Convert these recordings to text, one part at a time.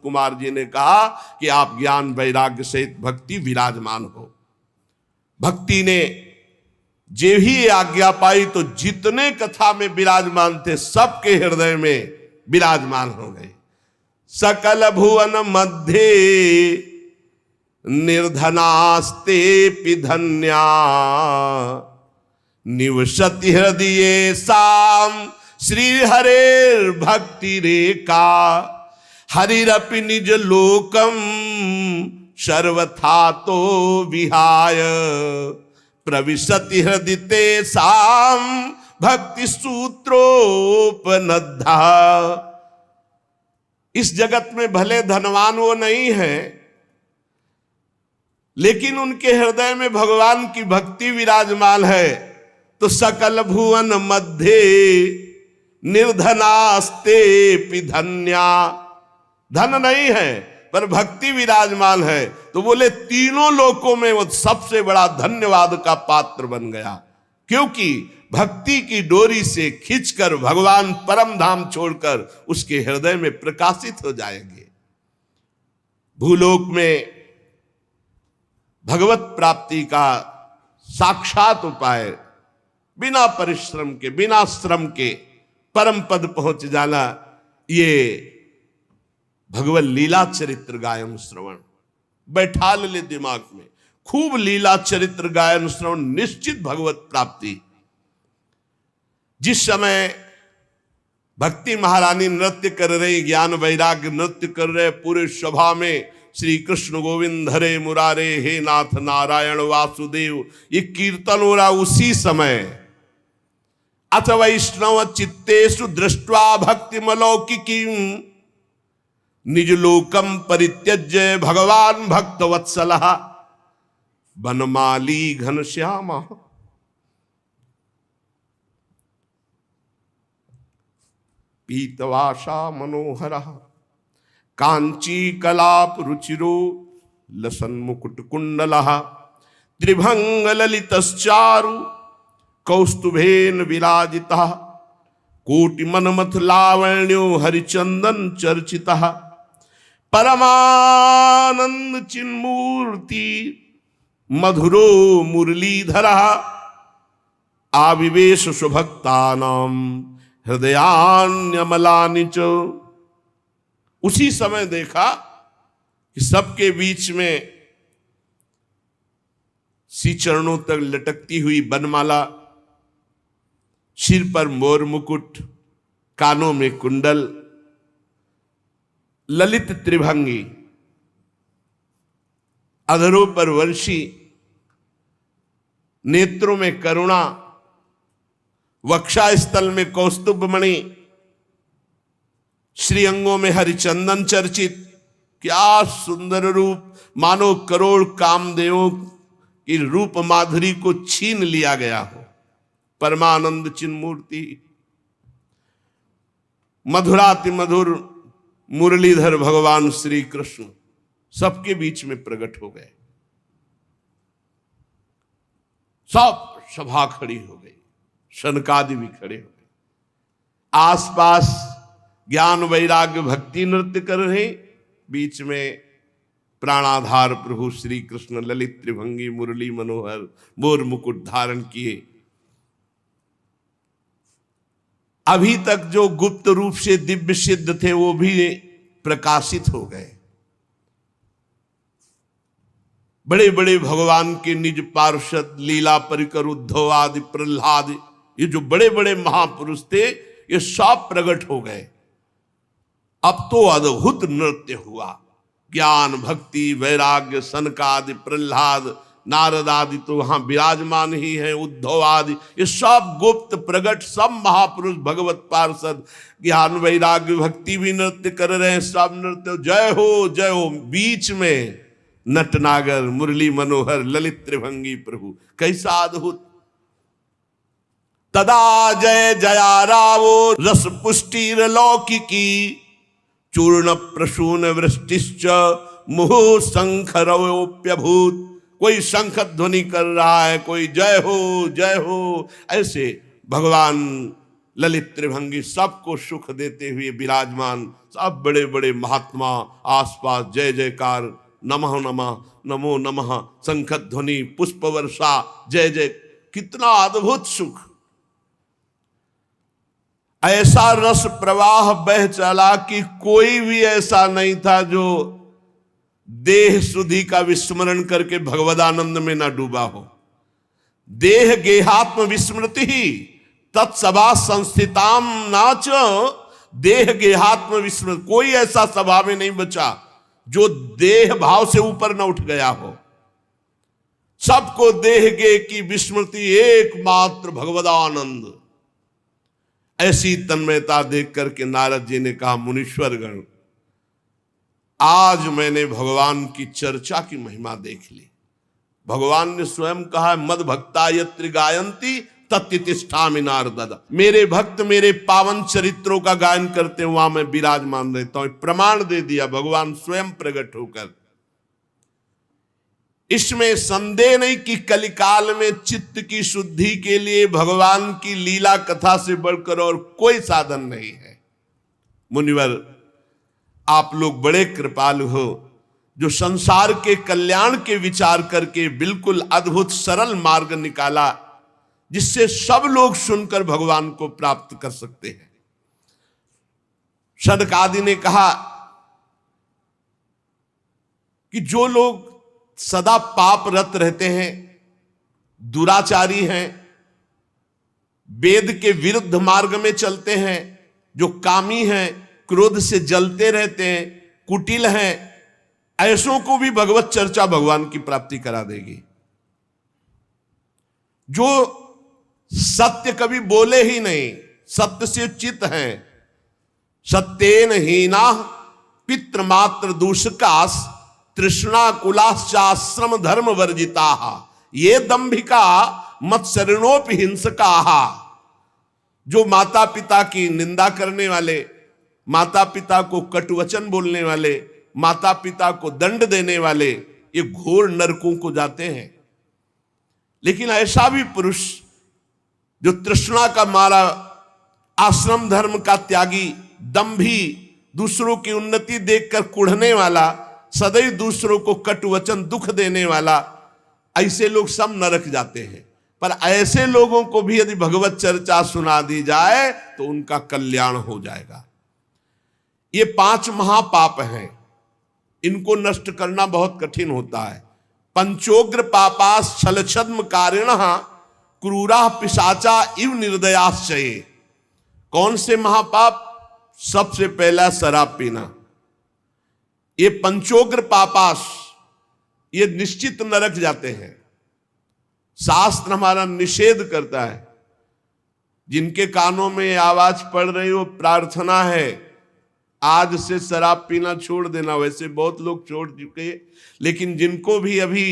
कुमार जी ने कहा कि आप ज्ञान वैराग्य सहित भक्ति विराजमान हो। भक्ति ने जे ही आज्ञा पाई तो जितने कथा में विराजमान थे सबके हृदय में विराजमान हो गए। सकल भुवन मध्य निर्धनास्ते पिधन्या निवसति हृदये साम श्री हरेर भक्ति रेखा हरिरपि निज लोकम सर्वथा तो विहाय प्रविशति हृदय साम भक्ति सूत्रोपनद्धा। इस जगत में भले धनवान वो नहीं है, लेकिन उनके हृदय में भगवान की भक्ति विराजमान है। तो सकल भुवन मध्य निर्धनास्ते पिधन्या, धन नहीं है पर भक्ति विराजमान है। तो बोले तीनों लोकों में वो सबसे बड़ा धन्यवाद का पात्र बन गया, क्योंकि भक्ति की डोरी से खींचकर भगवान परम धाम छोड़कर उसके हृदय में प्रकाशित हो जाएंगे। भूलोक में भगवत प्राप्ति का साक्षात उपाय बिना परिश्रम के, बिना श्रम के परम पद पहुंच जाना, ये भगवत लीला चरित्र गायन श्रवण बैठा ले दिमाग में। खूब लीला चरित्र गायन श्रवण, निश्चित भगवत प्राप्ति। जिस समय भक्ति महारानी नृत्य कर रही, ज्ञान वैराग्य नृत्य कर रहे, पूरे सभा में श्री कृष्ण गोविंद हरे मुरारे हे नाथ नारायण वासुदेव, ये कीर्तन हो रहा। उसी समय अथ वैष्णव चित्तेषु दृष्ट्वा भक्ति मलौकिकी निज लोकम परित्यज्य भगवान भक्त वत्सलः बनमाली घनश्याम पीतवासा मनोहरः कांची कलाप रुचिरो लसन मुकुट कुंडलः त्रिभंग ललितश्चारु कौस्तुभेन विराजितः कोटि मनमथ लावण्यो हरिचंदन चर्चितः परमानंद चिन्मूर्ति मधुरो मुरलीधरः आविवेश सुभक्तानां हृदयान्यमलानि च। उसी समय देखा कि सबके बीच में सी चरणों तक लटकती हुई बनमाला, सिर पर मोर मुकुट, कानों में कुंडल, ललित त्रिभंगी, अधरों पर वर्षी, नेत्रों में करुणा, वक्षा स्थल में कौस्तुभ मणि, श्रीअंगों में हरिचंदन चर्चित। क्या सुंदर रूप, मानो करोड़ कामदेवों की रूप माधुरी को छीन लिया गया हो। परमानंद चिन्मूर्ति, मधुराति मधुर मुरलीधर भगवान श्री कृष्ण सबके बीच में प्रकट हो गए। सब सभा खड़ी हो गई, शनकादि भी खड़े हो गए। आसपास ज्ञान वैराग्य भक्ति नृत्य कर रहे, बीच में प्राणाधार प्रभु श्री कृष्ण ललित त्रिभंगी मुरली मनोहर मोर मुकुट धारण किए। अभी तक जो गुप्त रूप से दिव्य सिद्ध थे वो भी प्रकाशित हो गए। बड़े बड़े भगवान के निज पार्षद लीला परिकर उद्धव आदि प्रहलाद, ये जो बड़े बड़े महापुरुष थे ये सब प्रकट हो गए। अब तो अद्भुत नृत्य हुआ। ज्ञान भक्ति वैराग्य सनकादि प्रहलाद नारद आदि तो वहां विराजमान ही है, उद्धव आदि, ये सब गुप्त प्रकट सब महापुरुष भगवत पार्षद ज्ञान वैराग्य भक्ति भी नृत्य कर रहे हैं। सब नृत्य जय हो जय हो। बीच में नटनागर मुरली मनोहर ललित त्रिभंगी प्रभु, कैसा अद्भुत। तदा जय जया रावो रस पुष्टिर लौकिकी चूर्ण प्रसून वृष्टिश्च मुहुः शंखरवोप्यभूत। कोई शंख ध्वनि कर रहा है, कोई जय हो जय हो। ऐसे भगवान ललित त्रिभंगी सबको सुख देते हुए विराजमान, सब बड़े बड़े महात्मा आसपास जय जयकार, नमः नमः, नमो नमः, शंख ध्वनि, पुष्प वर्षा, जय जय। कितना अद्भुत सुख! ऐसा रस प्रवाह बह चला कि कोई भी ऐसा नहीं था जो देह सुधि का विस्मरण करके भगवदानंद में न डूबा हो। देह गेहात्म विस्मृति ही तत्सभा संस्थिताम नाच, देह गेहात्म विस्मृति, कोई ऐसा सभा में नहीं बचा जो देह भाव से ऊपर न उठ गया हो। सबको देह गे की विस्मृति, एकमात्र भगवदानंद। ऐसी तन्मयता देख करके नारद जी ने कहा, मुनीश्वर गण, आज मैंने भगवान की चर्चा की महिमा देख ली। भगवान ने स्वयं कहा, मद भक्ता यत्र गायंती तत्तिष्ठामि नारद। मेरे भक्त मेरे पावन चरित्रों का गायन करते वहां मैं विराजमान रहता हूं। प्रमाण दे दिया भगवान स्वयं प्रकट होकर। इसमें संदेह नहीं कि कलिकाल में चित्त की शुद्धि के लिए भगवान की लीला कथा से बढ़कर और कोई साधन नहीं है। मुनिवर, आप लोग बड़े कृपालु हो, जो संसार के कल्याण के विचार करके बिल्कुल अद्भुत सरल मार्ग निकाला, जिससे सब लोग सुनकर भगवान को प्राप्त कर सकते हैं। सनक आदि ने कहा कि जो लोग सदा पाप रत रहते हैं, दुराचारी हैं, वेद के विरुद्ध मार्ग में चलते हैं, जो कामी हैं, क्रोध से जलते रहते हैं, कुटिल हैं, ऐसों को भी भगवत चर्चा भगवान की प्राप्ति करा देगी। जो सत्य कभी बोले ही नहीं, सत्य से चित हैं, सत्येन हीना पितृमात्र दूषकास तृष्णा कुलाश्चाश्रम धर्म वर्जिता, ये दंभिका मत्सरणोपि हिंसका। जो माता पिता की निंदा करने वाले, माता पिता को कटुवचन बोलने वाले, माता पिता को दंड देने वाले, ये घोर नरकों को जाते हैं। लेकिन ऐसा भी पुरुष जो तृष्णा का मारा, आश्रम धर्म का त्यागी, दंभी, दूसरों की उन्नति देखकर कुढ़ने वाला, सदैव दूसरों को कटुवचन दुख देने वाला, ऐसे लोग सब नरक जाते हैं। पर ऐसे लोगों को भी यदि भगवत चर्चा सुना दी जाए तो उनका कल्याण हो जाएगा। ये 5 महापाप हैं, इनको नष्ट करना बहुत कठिन होता है। पंचोग्र पापास छलछद्म कारिणः क्रूरा पिशाचा इव निर्दयाश्चये। कौन से महापाप? सबसे पहला शराब पीना। ये पंचोग्र पापास, ये निश्चित नरक जाते हैं। शास्त्र हमारा निषेध करता है। जिनके कानों में आवाज पड़ रही हो, प्रार्थना है आज से शराब पीना छोड़ देना। वैसे बहुत लोग छोड़ चुके, लेकिन जिनको भी अभी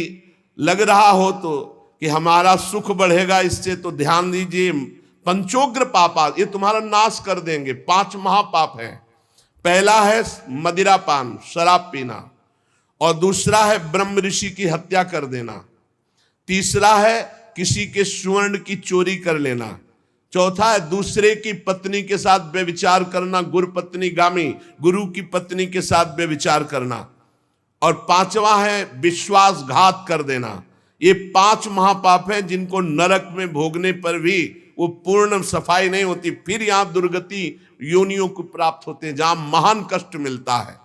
लग रहा हो तो कि हमारा सुख बढ़ेगा इससे, तो ध्यान दीजिए। पंचोग्र पापा ये तुम्हारा नाश कर देंगे। 5 महापाप हैं। पहला है मदिरापान, शराब पीना, और दूसरा है ब्रह्म ऋषि की हत्या कर देना, तीसरा है किसी के स्वर्ण की चोरी कर लेना, चौथा है दूसरे की पत्नी के साथ व्यभिचार करना, गुरु पत्नी गामी, गुरु की पत्नी के साथ व्यभिचार करना, और 5वां है विश्वासघात कर देना। ये 5 महापाप हैं जिनको नरक में भोगने पर भी वो पूर्ण सफाई नहीं होती, फिर यहां दुर्गति योनियों को प्राप्त होते हैं जहां महान कष्ट मिलता है।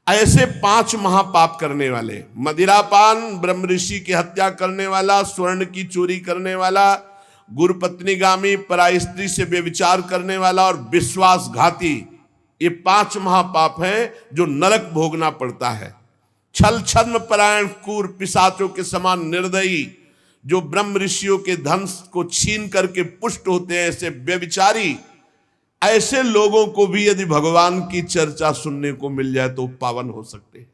ऐसे 5 महापाप करने वाले, मदिरापान, ब्रह्म ऋषि की हत्या करने वाला, स्वर्ण की चोरी करने वाला, गुरु पत्नीगामी, पराई स्त्री से व्यभिचार करने वाला और विश्वासघाती, ये 5 महापाप हैं जो नरक भोगना पड़ता है। छल छद्म परायण क्रूर पिशाचों के समान निर्दयी, जो ब्रह्म ऋषियों के धन को छीन करके पुष्ट होते हैं, ऐसे व्यभिचारी, ऐसे लोगों को भी यदि भगवान की चर्चा सुनने को मिल जाए तो पावन हो सकते हैं।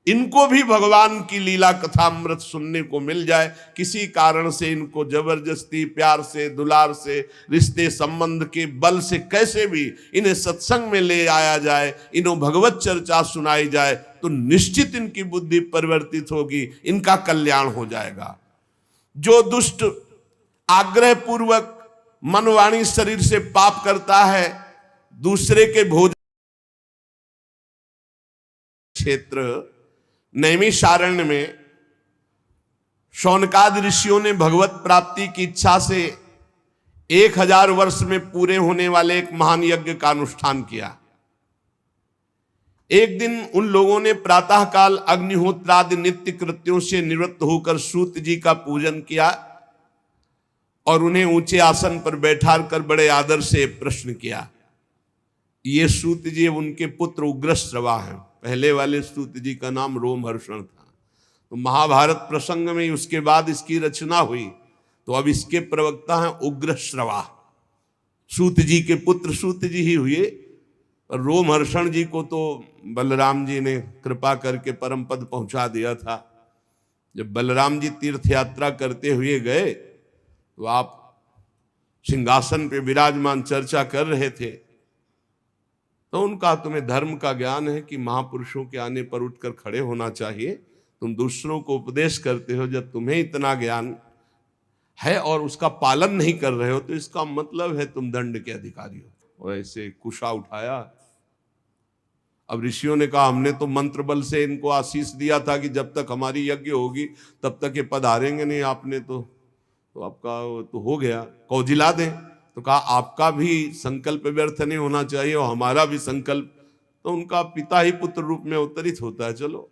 इनको भी भगवान की लीला कथा अमृत सुनने को मिल जाए, किसी कारण से इनको जबरदस्ती, प्यार से, दुलार से, रिश्ते संबंध के बल से कैसे भी इन्हें सत्संग में ले आया जाए, इन्हों भगवत चर्चा सुनाई जाए, तो निश्चित इनकी बुद्धि परिवर्तित होगी, इनका कल्याण हो जाएगा। जो दुष्ट आग्रह पूर्वक मन वाणी शरीर से पाप करता है, दूसरे के भोजन क्षेत्र नैमिषारण्य में शौनकादि ऋषियों ने भगवत प्राप्ति की इच्छा से 1000 वर्ष में पूरे होने वाले एक महान यज्ञ का अनुष्ठान किया। एक दिन उन लोगों ने प्रातःकाल अग्निहोत्रादि नित्य कृत्यों से निवृत्त होकर सूत जी का पूजन किया और उन्हें ऊंचे आसन पर बैठा कर बड़े आदर से प्रश्न किया। ये सूत जी उनके पुत्र उग्रश्रवा हैं। पहले वाले सूत जी का नाम रोमहर्षण था। तो महाभारत प्रसंग में उसके बाद इसकी रचना हुई, तो अब इसके प्रवक्ता हैं उग्रश्रवा। सूत जी के पुत्र सूत जी ही हुए। रोमहर्षण जी को तो बलराम जी ने कृपा करके परम पद पहुंचा दिया था। जब बलराम जी तीर्थ यात्रा करते हुए गए तो आप सिंहासन पे विराजमान चर्चा कर रहे थे, तो उनका तुम्हें धर्म का ज्ञान है कि महापुरुषों के आने पर उठकर खड़े होना चाहिए, तुम दूसरों को उपदेश करते हो, जब तुम्हें इतना ज्ञान है और उसका पालन नहीं कर रहे हो तो इसका मतलब है तुम दंड के अधिकारी हो। और ऐसे कुशा उठाया। अब ऋषियों ने कहा हमने तो मंत्र बल से इनको आशीष दिया था कि जब तक हमारी यज्ञ होगी तब तक ये पधारेंगे नहीं, आपने तो आपका तो हो गया, कौजिला दें। तो कहा आपका भी संकल्प व्यर्थ नहीं होना चाहिए और हमारा भी संकल्प। तो उनका पिता ही पुत्र रूप में अवतरित होता है। चलो,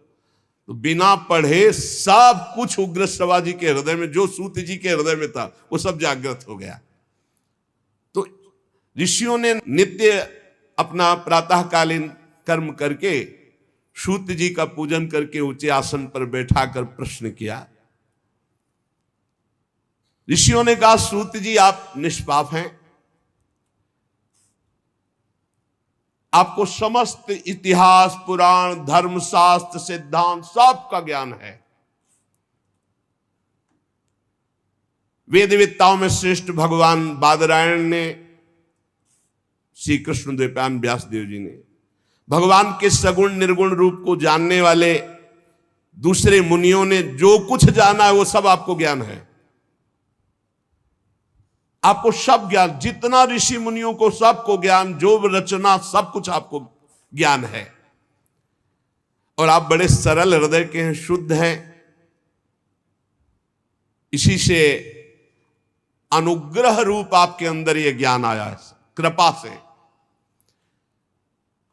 तो बिना पढ़े सब कुछ उग्रश्रवा जी के हृदय में, जो सूत जी के हृदय में था, वो सब जागृत हो गया। तो ऋषियों ने नित्य अपना प्रातःकालीन कर्म करके सूत जी का पूजन करके ऊंचे आसन पर बैठाकर प्रश्न किया। ऋषियों ने कहा सूत जी आप निष्पाप हैं, आपको समस्त इतिहास पुराण धर्मशास्त्र सिद्धांत सब का ज्ञान है। वेदविद्ताओं में श्रेष्ठ भगवान बादरायण ने, श्री कृष्ण द्वैपायन व्यास देव जी ने, भगवान के सगुण निर्गुण रूप को जानने वाले दूसरे मुनियों ने जो कुछ जाना है वो सब आपको ज्ञान है। आपको सब ज्ञान, जितना ऋषि मुनियों को सबको ज्ञान, जो रचना सब कुछ आपको ज्ञान है। और आप बड़े सरल हृदय के हैं, शुद्ध हैं। इसी से अनुग्रह रूप आपके अंदर ये ज्ञान आया है, कृपा से।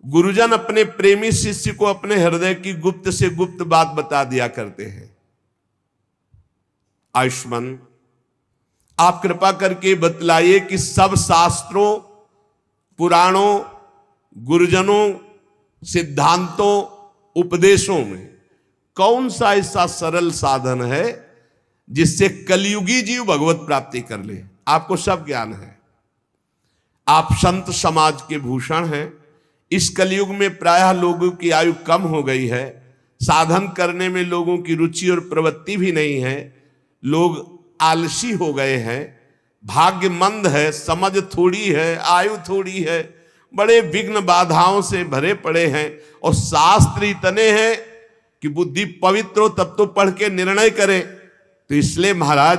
गुरुजन अपने प्रेमी शिष्य को अपने हृदय की गुप्त से गुप्त बात बता दिया करते हैं। आयुष्मान, आप कृपा करके बतलाइए कि सब शास्त्रों, पुराणों, गुरुजनों, सिद्धांतों, उपदेशों में कौन सा ऐसा सरल साधन है जिससे कलयुगी जीव भगवत प्राप्ति कर ले। आपको सब ज्ञान है, आप संत समाज के भूषण हैं। इस कलयुग में प्रायः लोगों की आयु कम हो गई है, साधन करने में लोगों की रुचि और प्रवृत्ति भी नहीं है, लोग आलसी हो गए हैं, भाग्य मंद है, समझ थोड़ी है, आयु थोड़ी है, बड़े विघ्न बाधाओं से भरे पड़े हैं। और शास्त्र इतने हैं कि बुद्धि पवित्र हो तब तो पढ़ के निर्णय करे। तो इसलिए महाराज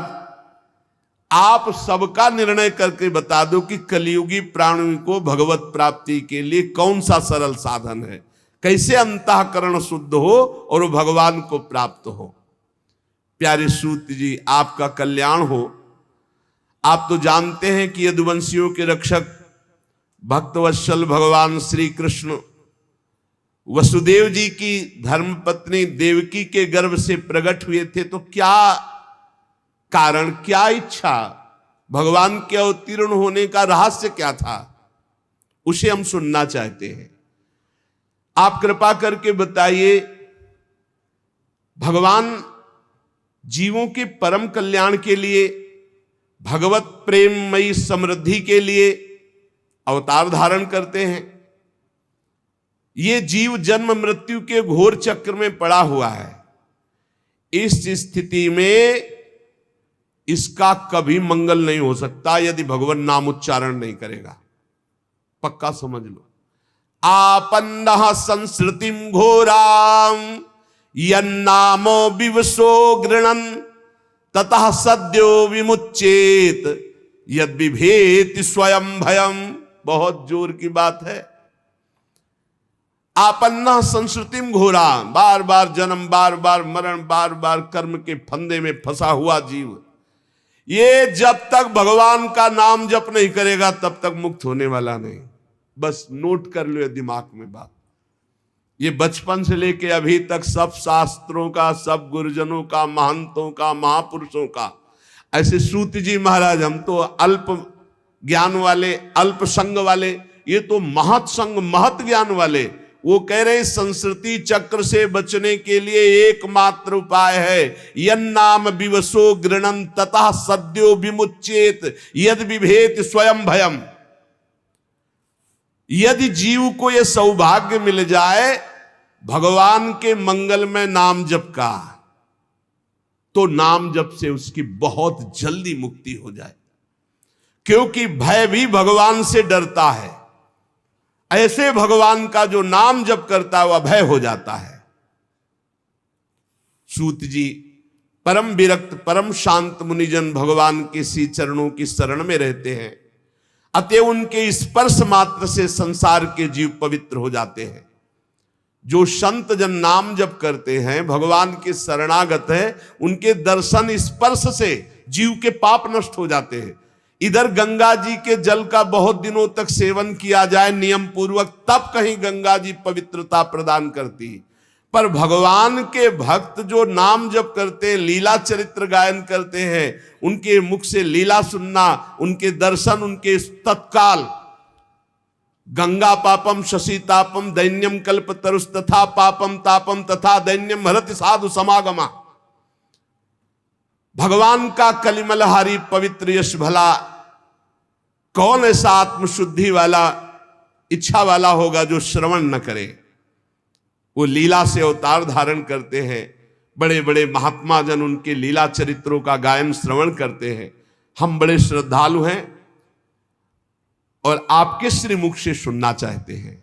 आप सबका निर्णय करके बता दो कि कलयुगी प्राणी को भगवत प्राप्ति के लिए कौन सा सरल साधन है, कैसे अंतःकरण शुद्ध हो और वो भगवान को प्राप्त हो। प्यारे सूत जी, आपका कल्याण हो। आप तो जानते हैं कि यदुवंशियों के रक्षक भक्तवत्सल भगवान श्री कृष्ण वसुदेव जी की धर्मपत्नी देवकी के गर्भ से प्रकट हुए थे। तो क्या कारण, क्या इच्छा, भगवान के अवतीर्ण होने का रहस्य क्या था, उसे हम सुनना चाहते हैं। आप कृपा करके बताइए। भगवान जीवों के परम कल्याण के लिए, भगवत प्रेममयी समृद्धि के लिए अवतार धारण करते हैं। ये जीव जन्म मृत्यु के घोर चक्र में पड़ा हुआ है। इस स्थिति में इसका कभी मंगल नहीं हो सकता यदि भगवान नाम उच्चारण नहीं करेगा। पक्का समझ लो। आपन्नः संस्कृतिम घोराम यन्नामो विवशो गृणन ततः सद्यो विमुच्येत यद बिभेति स्वयं भयम। बहुत जोर की बात है। आपन्ना संस्कृतिम घोरा, बार बार जन्म, बार बार मरण, बार बार कर्म के फंदे में फंसा हुआ जीव, ये जब तक भगवान का नाम जप नहीं करेगा तब तक मुक्त होने वाला नहीं। बस नोट कर लो ये दिमाग में बात। ये बचपन से लेके अभी तक सब शास्त्रों का, सब गुरुजनों का, महंतों का, महापुरुषों का, ऐसे सूत जी महाराज, हम तो अल्प ज्ञान वाले, अल्प संग वाले, ये तो महत संग, महत ज्ञान वाले, वो कह रहे संस्कृति चक्र से बचने के लिए एकमात्र उपाय है यन्नाम विवशो गृणन ततः सद्यो विमुच्येत यद विभेत स्वयं भयम। यदि जीव को यह सौभाग्य मिल जाए भगवान के मंगलमय नाम जप का, तो नाम जप से उसकी बहुत जल्दी मुक्ति हो जाए, क्योंकि भय भी भगवान से डरता है। ऐसे भगवान का जो नाम जप करता है वह भय हो जाता है। सूत जी परम विरक्त, परम शांत मुनिजन भगवान के श्री चरणों की शरण में रहते हैं, अतः उनके स्पर्श मात्र से संसार के जीव पवित्र हो जाते हैं। जो संत जन नाम जप करते हैं, भगवान के शरणागत है, उनके दर्शन स्पर्श से जीव के पाप नष्ट हो जाते हैं। इधर गंगा जी के जल का बहुत दिनों तक सेवन किया जाए नियम पूर्वक, तब कहीं गंगा जी पवित्रता प्रदान करती। पर भगवान के भक्त जो नाम जप करते, लीला चरित्र गायन करते हैं, उनके मुख से लीला सुनना, उनके दर्शन, उनके तत्काल गंगा पापम शशि तापम दैन्यम कल्प तरुस तथा पापम तापम तथा दैन्यम हरति साधु समागमा। भगवान का कलिमलहारी पवित्र यश भला कौन ऐसा आत्मशुद्धि वाला, इच्छा वाला होगा जो श्रवण न करे। वो लीला से अवतार धारण करते हैं, बड़े बड़े महात्मा जन उनके लीला चरित्रों का गायन श्रवण करते हैं। हम बड़े श्रद्धालु हैं और आपके श्रीमुख से सुनना चाहते हैं।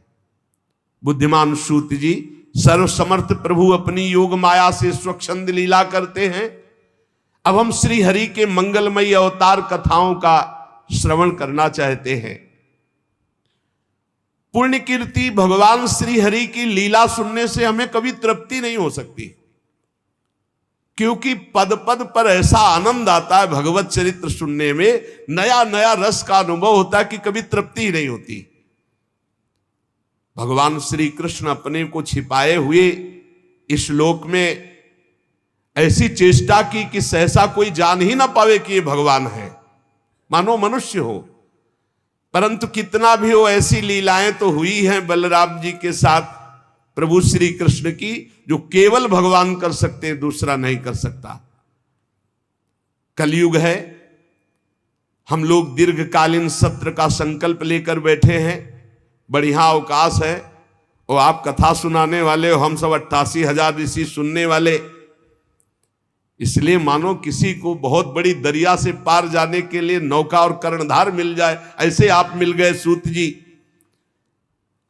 बुद्धिमान सूत जी सर्वसमर्थ प्रभु अपनी योग माया से स्वच्छंद लीला करते हैं। अब हम श्री हरि के मंगलमयी अवतार कथाओं का श्रवण करना चाहते हैं। पुण्य कीर्ति भगवान श्री हरि की लीला सुनने से हमें कभी तृप्ति नहीं हो सकती, क्योंकि पद पद पर ऐसा आनंद आता है भगवत चरित्र सुनने में, नया नया रस का अनुभव होता है कि कभी तृप्ति ही नहीं होती। भगवान श्री कृष्ण अपने को छिपाए हुए इस लोक में ऐसी चेष्टा की कि सहसा कोई जान ही ना पावे कि ये भगवान है, मानो मनुष्य हो। परंतु कितना भी हो, ऐसी लीलाएं तो हुई हैं बलराम जी के साथ प्रभु श्री कृष्ण की, जो केवल भगवान कर सकते हैं, दूसरा नहीं कर सकता। कलयुग है, हम लोग दीर्घकालीन सत्र का संकल्प लेकर बैठे हैं, बढ़िया अवकाश है, और आप कथा सुनाने वाले हो, हम सब 88,000 ऋषि सुनने वाले। इसलिए मानो किसी को बहुत बड़ी दरिया से पार जाने के लिए नौका और कर्णधार मिल जाए, ऐसे आप मिल गए सूत जी।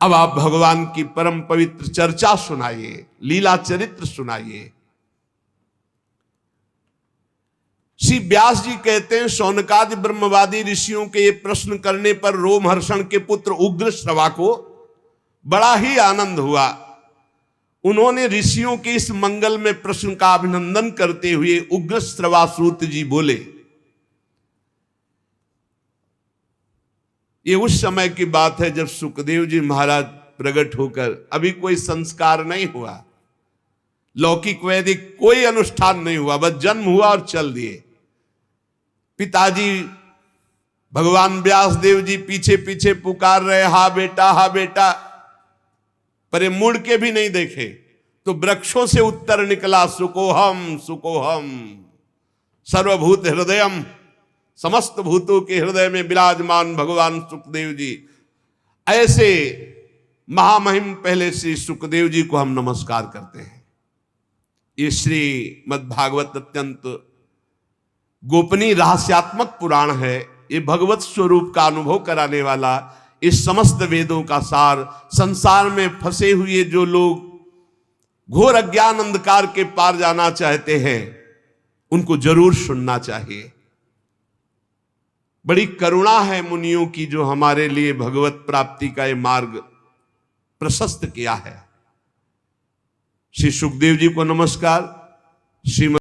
अब आप भगवान की परम पवित्र चर्चा सुनाइए, लीला चरित्र सुनाइए। श्री व्यास जी कहते हैं, शौनकादि ब्रह्मवादी ऋषियों के ये प्रश्न करने पर रोमहर्षण के पुत्र उग्रश्रवा को बड़ा ही आनंद हुआ। उन्होंने ऋषियों के इस मंगल में प्रश्न का अभिनंदन करते हुए उग्रश्रवा सूत जी बोले। ये उस समय की बात है जब सुखदेव जी महाराज प्रकट होकर, अभी कोई संस्कार नहीं हुआ, लौकिक वैदिक कोई अनुष्ठान नहीं हुआ, बस जन्म हुआ और चल दिए। पिताजी भगवान व्यास देव जी पीछे पीछे पुकार रहे, हा बेटा हा बेटा, पर ये मुड़ के भी नहीं देखे। तो वृक्षों से उत्तर निकला, सुकोहम सुकोहम सर्वभूत हृदयम, समस्त भूतों के हृदय में विराजमान भगवान सुखदेव जी। ऐसे महामहिम पहले श्री सुखदेव जी को हम नमस्कार करते हैं। ये श्री मद्भागवत अत्यंत गोपनीय रहस्यात्मक पुराण है। ये भगवत स्वरूप का अनुभव कराने वाला, इस समस्त वेदों का सार। संसार में फंसे हुए जो लोग घोर अज्ञान अंधकार के पार जाना चाहते हैं, उनको जरूर सुनना चाहिए। बड़ी करुणा है मुनियों की जो हमारे लिए भगवत प्राप्ति का ये मार्ग प्रशस्त किया है। श्री सुखदेव जी को नमस्कार। श्रीमद